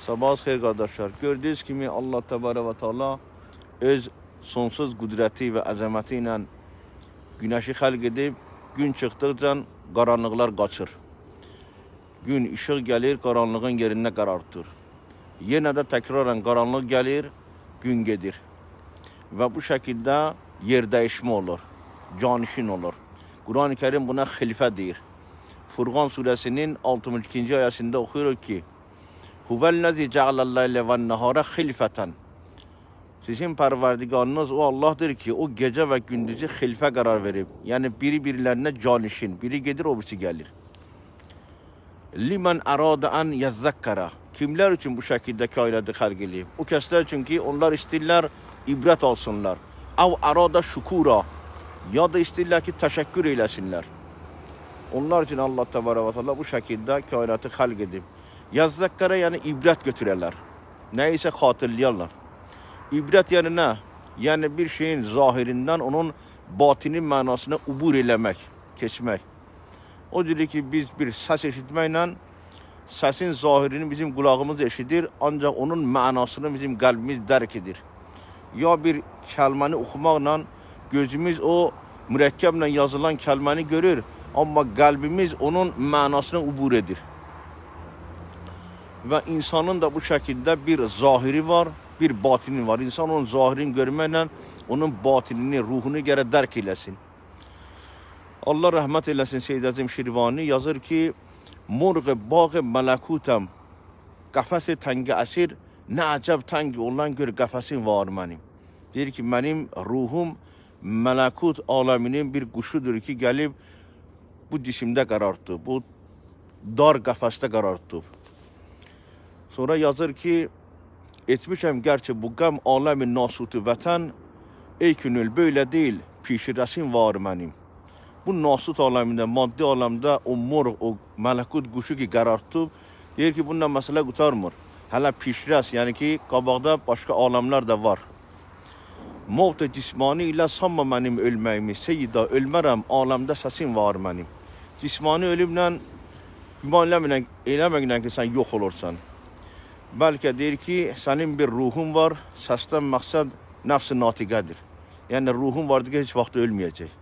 Sabahınız xeyir qardaşlar. Gördüyünüz kimi Allah Teala ve Teala öz sonsuz qüdrəti və əzəməti ilə günəşi xəlq edib, gün çıxdıqca qaranlıqlar qaçır. Gün işıq gəlir, qaranlığın yerində qarartır. Yenə də təkrarən qaranlıq gəlir, gün gedir. Və bu şəkildə yer dəyişmə olur, canişin olur. Quran-ı Kerim buna xilfə deyir. Furqan surəsinin 62-ci ayəsində oxuyuruq ki, Huvəl-ləzi cəaləl-ləylə və-n-nəhərə xilfətən. Sizin pərverdigarınız o Allahdır ki, o gecə və gündüzü xilfə qərar verib. Yəni biri-birilərinə canişin, biri gedir, o birisi gəlir. Limən əradə ən yəzzəkkərə. Kimlər üçün bu şəkildə kainatı xəlq eləyib? O kəslər üçün ki, onlar istəyirlər, ibrət alsınlar. Əv ərada şükura. Ya da istəyirlər ki, təşəkkür eləsinlər. Onlar üçün Allah Teala bu şəkildə kainatı xəlq edib. Yəzzəkkərə yəni ibrət götürərlər. Nə isə xatırlayarlar. İbrət yəni nə? Yəni bir şeyin zahirindən onun batini mənasına ubur eləmək, keçmək. O deyir ki, biz bir səs eşitməklə səsin zahirini bizim qulağımız eşidir, ancaq onun mənasını bizim qəlbimiz dərk edir. Ya bir kəlməni oxumaqla gözümüz o mürəkkəblə yazılan kəlməni görür, amma qəlbimiz onun mənasına ubur edir. Və insanın da bu şəkildə bir zahiri var, bir batini var. İnsan onun zahirini görməklə onun batinini, ruhunu gərək dərk eləsin. Allah rəhmət eləsin Seyyid Əzim Şirvani yazır ki, Murq bağı mələkutəm, qəfəsi təngə əsir, nə əcəb təngi olan gör qəfəsin var mənim. Deyir ki, mənim ruhum mələkut aləminin bir quşudur ki, gəlib bu cisimdə qarartdı, bu dar qəfəsdə qarartdı. Sonra yazır ki, etmişəm gərçi bu qəm aləmi nasutu vətən, ey künül böyle deyil, pişirəsin var mənim. Bu nasut aləmində, maddi aləmdə o mor, o mələkut quşu ki qarartdı, deyir ki, bununla məsələ qutarmır. Hələ pişirəs, yəni ki, qabaqda başqa aləmlər də var. Mavt cismani ilə sanma mənim ölməyimi, Seyyida ölmərəm, aləmdə səsin var mənim. Cismani ölümlə, güman eləməklə ki, sən yox olursan. Bəlkə deyir ki, sənin bir ruhun var, səsdən məqsəd nəfs-i natiqədir. Yəni ruhun vardır ki, heç vaxt ölməyəcək.